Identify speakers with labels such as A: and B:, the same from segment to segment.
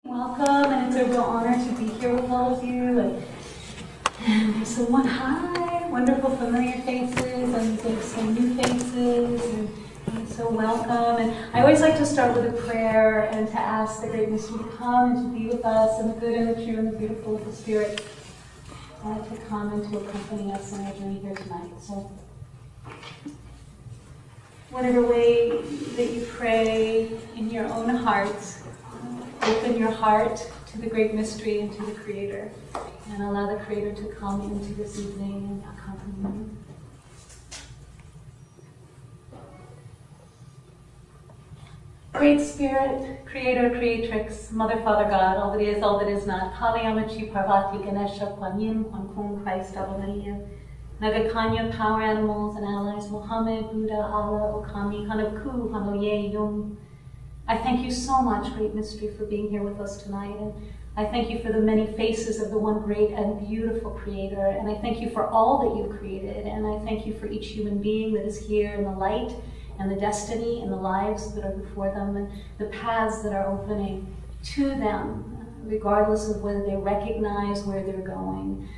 A: Welcome, and it's a real honor to be here with all of you. And there's someone, hi, wonderful familiar faces, and there's some new faces, and so welcome. And I always like to start with a prayer and to ask the great mystery to come and to be with us, and the good and the true and the beautiful of the Spirit to come and to accompany us in our journey here tonight. So, whatever way that you pray in your own hearts, open your heart to the great mystery and to the Creator, and allow the Creator to come into this evening and accompany you. Great Spirit, Creator, Creatrix, Mother, Father, God, all that is not, Kali Amachi Parvati Ganesha Kuan Yin, Kuan Kun, Christ, Ave Maria, Nagakanya, Power Animals and Allies, Muhammad, Buddha, Allah, Okami, Hanaku, Hanoye, Yung. I thank you so much, Great Mystery, for being here with us tonight. And I thank you for the many faces of the one great and beautiful Creator. And I thank you for all that you've created. And I thank you for each human being that is here in the light and the destiny and the lives that are before them and the paths that are opening to them, regardless of whether they recognize where they're going,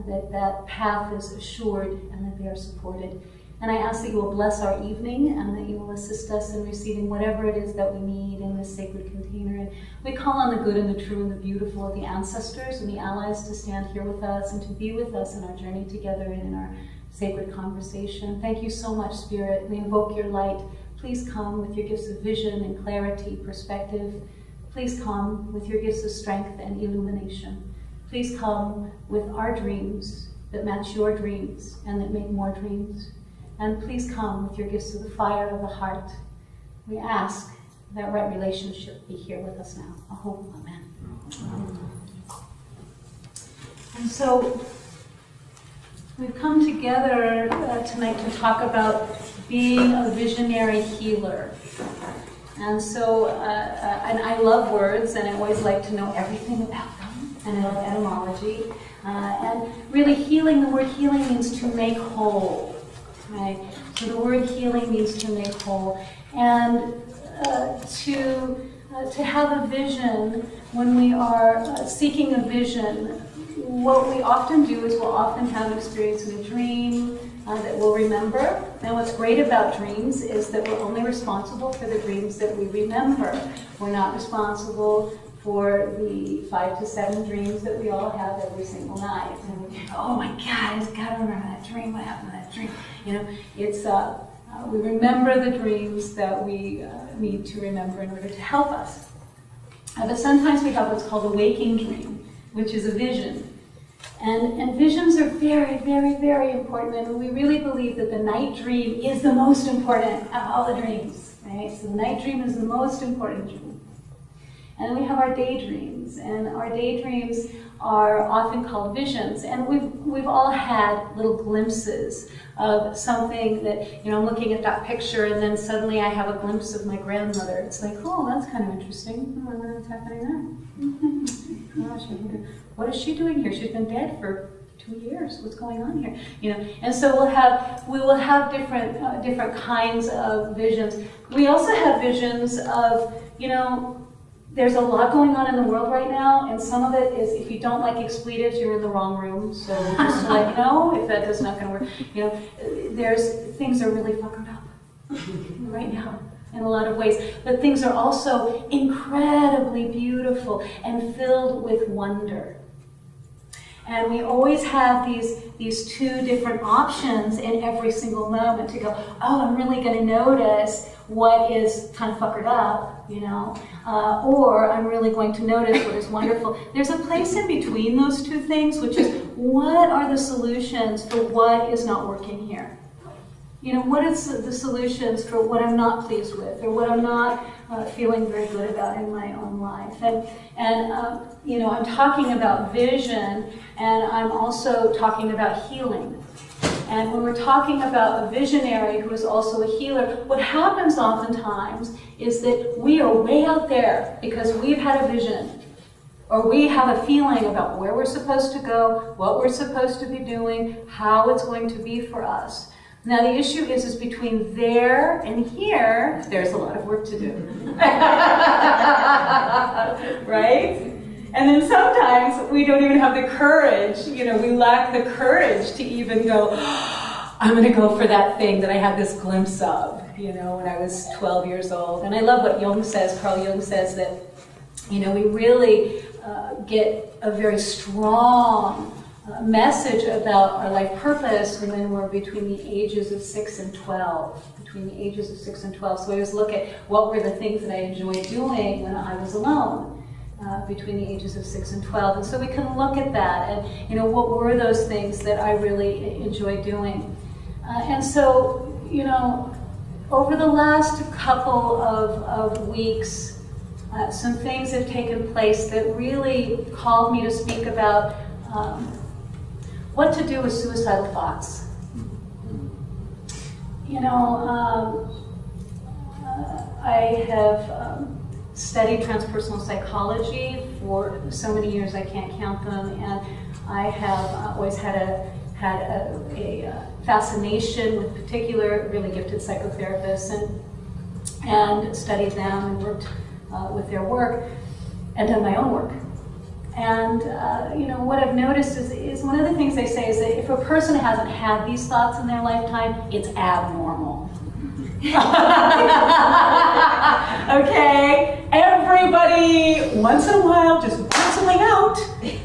A: that path is assured and that they are supported. And I ask that you will bless our evening and that you will assist us in receiving whatever it is that we need in this sacred container. And we call on the good and the true and the beautiful of the ancestors and the allies to stand here with us and to be with us in our journey together and in our sacred conversation. Thank you so much, Spirit. We invoke your light. Please come with your gifts of vision and clarity, perspective. Please come with your gifts of strength and illumination. Please come with our dreams that match your dreams and that make more dreams. And please come with your gifts of the fire of the heart. We ask that right relationship be here with us now. Aho, amen. And so we've come together tonight to talk about being a visionary healer. And so, and I love words, and I always like to know everything about them, and I love etymology. And really healing, the word healing means to make whole. Right? So the word healing means to make whole. And to have a vision, when we are seeking a vision, what we often do is we'll often have an experience in a dream that we'll remember. And what's great about dreams is that we're only responsible for the dreams that we remember. We're not responsible for the 5 to 7 dreams that we all have every single night. And we go, oh my God, I just gotta remember that dream, what happened to that dream? You know, it's, we remember the dreams that we need to remember in order to help us. But sometimes we have what's called a waking dream, which is a vision. And visions are very, very, very important. And we really believe that the night dream is the most important of all the dreams. Right? So the night dream is the most important dream. And we have our daydreams, and our daydreams are often called visions. And we've all had little glimpses of something that, you know, I'm looking at that picture and then suddenly I have a glimpse of my grandmother. It's like, oh, that's kind of interesting. I wonder what's happening there. Gosh, what is she doing here? She's been dead for 2 years. What's going on here? You know, and so we will have different kinds of visions. We also have visions of, you know, there's a lot going on in the world right now, and some of it is, if you don't like expletives, you're in the wrong room. So just to let you know, if that is not going to work, you know, things are really fucking up right now in a lot of ways. But things are also incredibly beautiful and filled with wonder. And we always have these two different options in every single moment to go, oh, I'm really going to notice what is kind of fuckered up, you know, or I'm really going to notice what is wonderful. There's a place in between those two things, which is, what are the solutions for what is not working here? You know, what is the solutions for what I'm not pleased with, or what I'm not feeling very good about in my own life? And you know, I'm talking about vision, and I'm also talking about healing. And when we're talking about a visionary who is also a healer, what happens oftentimes is that we are way out there because we've had a vision, or we have a feeling about where we're supposed to go, what we're supposed to be doing, how it's going to be for us. Now the issue is between there and here, there's a lot of work to do. Right? And then sometimes we don't even have the courage, we lack the courage to even go, I'm going to go for that thing that I had this glimpse of, when I was 12 years old. And I love what Carl Jung says that, we really get a very strong message about our life purpose when we're between the ages of 6 and 12. Between the ages of 6 and 12. So I always look at what were the things that I enjoyed doing when I was alone. Between the ages of 6 and 12. And so we can look at that and, what were those things that I really enjoyed doing. And so, over the last couple of weeks, some things have taken place that really called me to speak about what to do with suicidal thoughts. I have studied transpersonal psychology for so many years I can't count them, and I have always had a fascination with particular really gifted psychotherapists and studied them and worked with their work and done my own work. And what I've noticed is one of the things they say is that if a person hasn't had these thoughts in their lifetime, it's abnormal. Okay? Everybody, once in a while, just puts something out.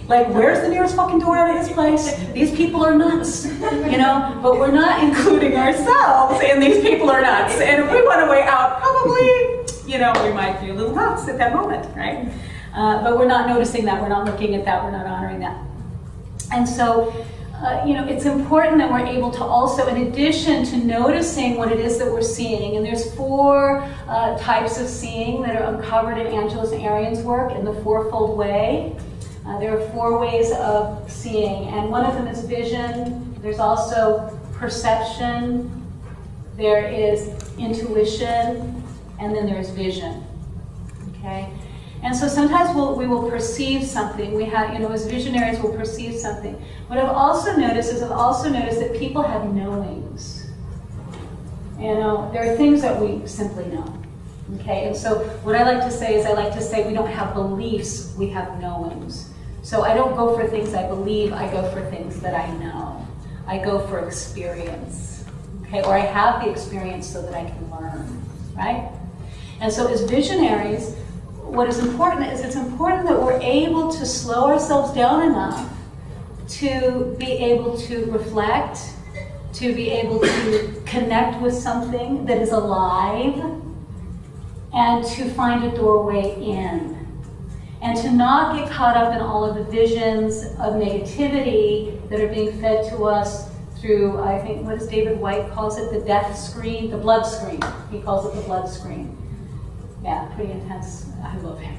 A: Like, where's the nearest fucking door out of his place? These people are nuts, But we're not including ourselves in these people are nuts. And if we want a way out, probably, we might be a little nuts at that moment, right? But we're not noticing that. We're not looking at that. We're not honoring that. And so, it's important that we're able to also, in addition to noticing what it is that we're seeing, and there's 4 types of seeing that are uncovered in Angeles and Arian's work in the fourfold way. There are 4 ways of seeing, and one of them is vision. There's also perception, there is intuition, and then there's vision. Okay? And so sometimes we will perceive something. We have, as visionaries, we'll perceive something. What I've also noticed is that people have knowings. There are things that we simply know. Okay, and so what I like to say is we don't have beliefs, we have knowings. So I don't go for things I believe, I go for things that I know. I go for experience. Okay, or I have the experience so that I can learn, right? And so as visionaries, what is important is it's important that we're able to slow ourselves down enough to be able to reflect, to be able to connect with something that is alive, and to find a doorway in. And to not get caught up in all of the visions of negativity that are being fed to us through, I think, what does David White calls it, the death screen, the blood screen. He calls it the blood screen. Yeah, pretty intense. I love him.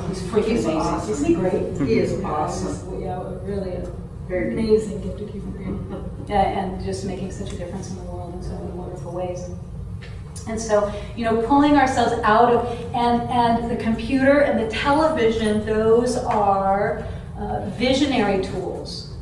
A: He's freaking amazing. Awesome. Isn't he great?
B: He is awesome.
A: Yeah, really a very amazing gifted human being. Yeah, and just making such a difference in the world in so many wonderful ways. And so, pulling ourselves out of, and the computer and the television, those are visionary tools.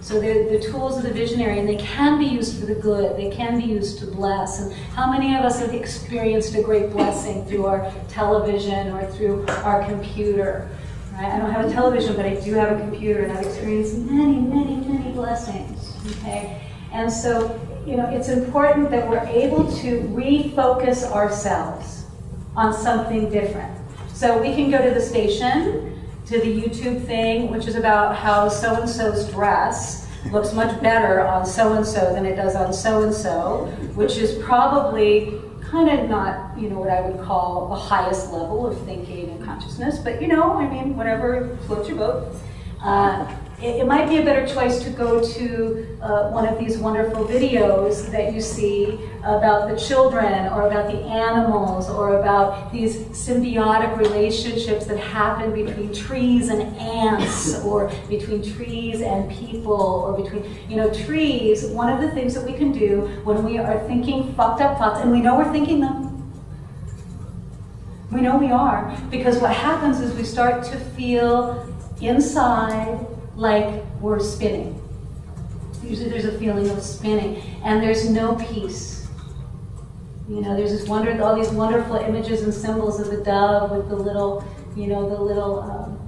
A: So they're the tools of the visionary, and they can be used for the good. They can be used to bless. And how many of us have experienced a great blessing through our television or through our computer? Right? I don't have a television, but I do have a computer, and I've experienced many, many, many blessings. Okay, and so it's important that we're able to refocus ourselves on something different. So we can go to the station, to the YouTube thing, which is about how so-and-so's dress looks much better on so-and-so than it does on so-and-so, which is probably kind of not, what I would call the highest level of thinking and consciousness, but whatever floats your boat. It might be a better choice to go to one of these wonderful videos that you see about the children or about the animals or about these symbiotic relationships that happen between trees and ants or between trees and people or between, trees. One of the things that we can do when we are thinking fucked up thoughts, and we know we're thinking them, we know we are, because what happens is we start to feel inside like we're spinning. usually there's a feeling of spinning, and there's no peace. You know, there's all these wonderful images and symbols of the dove with the little, you know, the little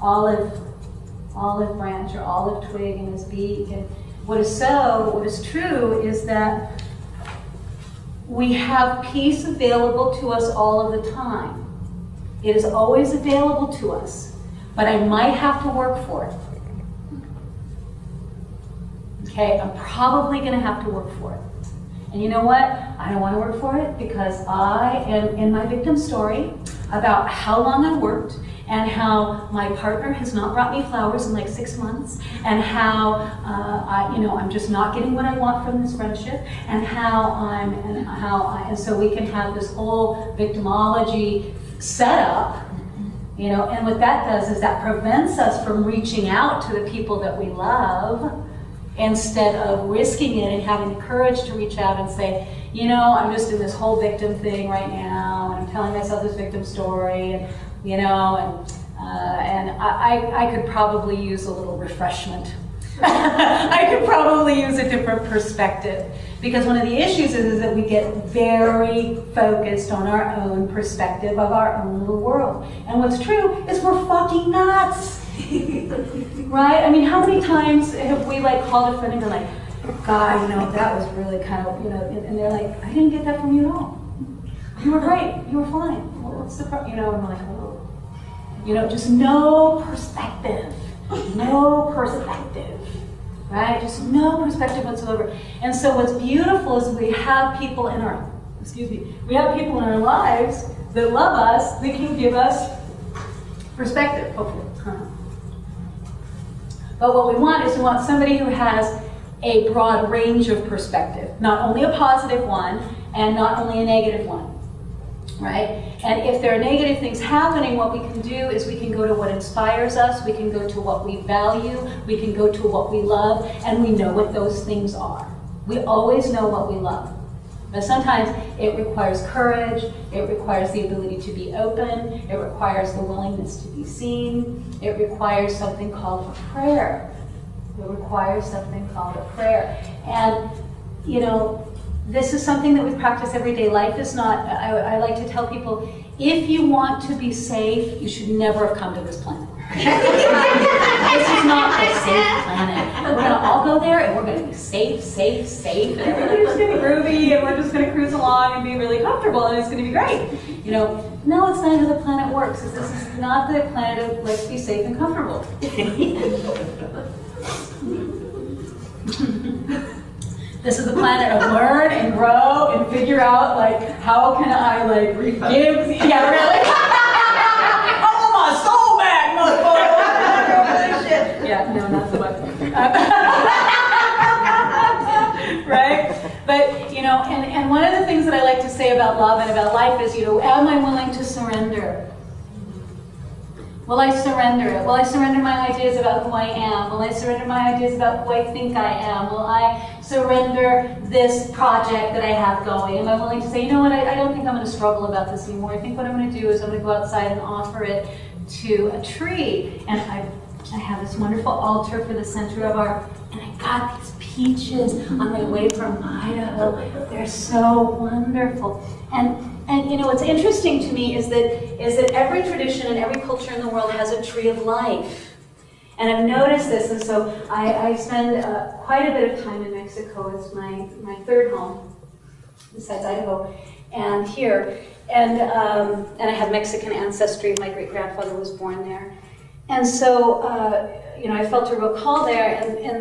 A: olive branch or olive twig in his beak. And what is true is that we have peace available to us all of the time. It is always available to us, but I might have to work for it. Okay, I'm probably going to have to work for it. And you know what? I don't want to work for it because I am in my victim story about how long I worked and how my partner has not brought me flowers in like 6 months, and how I'm just not getting what I want from this friendship, and and so we can have this whole victimology setup, you know, and what that does is that prevents us from reaching out to the people that we love, instead of risking it and having the courage to reach out and say, you know, I'm just in this whole victim thing right now, and I'm telling myself this victim story, and you know, and I could probably use a little refreshment. I could probably use a different perspective, because one of the issues is that we get very focused on our own perspective of our own little world. And what's true is we're fucking nuts. Right? I mean, how many times have we like called a friend and been like, God, you know, that was really kind of, you know, and they're like, I didn't get that from you at all. You were great. You were fine. Well, what's the problem? You know, and we're like, oh. You know, just no perspective. No perspective. Right? Just no perspective whatsoever. And so what's beautiful is we have people in our, we have people in our lives that love us, that can give us perspective, hopefully. But what we want is we want somebody who has a broad range of perspective, not only a positive one and not only a negative one, right? And if there are negative things happening, what we can do is we can go to what inspires us, we can go to what we value, we can go to what we love, and we know what those things are. We always know what we love. But sometimes it requires courage, it requires the ability to be open, it requires the willingness to be seen, it requires something called a prayer. It requires something called a prayer. And, you know, this is something that we practice every day. Life is not, I like to tell people, if you want to be safe, you should never have come to this planet. This is not a safe planet. We're going to all go there and we're going to be safe, safe, safe. And everybody's just going to be groovy and we're just going to cruise along and be really comfortable and it's going to be great. You know, no, it's not how the planet works. This is not the planet of let's be safe and comfortable. This is the planet of learn and grow and figure out, like, how can I, like, give, yeah, really? I want my soul back, motherfucker. Yeah, no, not so much. Right? But, you know, and one of the things that I like to say about love and about life is, you know, am I willing to surrender? Will I surrender it? Will I surrender my ideas about who I am? Will I surrender my ideas about who I think I am? Will I surrender this project that I have going? Am I willing to say, you know what, I don't think I'm going to struggle about this anymore. I think what I'm going to do is I'm going to go outside and offer it to a tree. And I have this wonderful altar for the center of our, and I got these peaches on my way from Idaho. They're so wonderful. And you know, what's interesting to me is that every tradition and every culture in the world has a tree of life. And I've noticed this, and so I spend quite a bit of time in Mexico. It's my third home, besides Idaho, and here. And I have Mexican ancestry. My great-grandfather was born there. And so, you know, I felt a real call there, and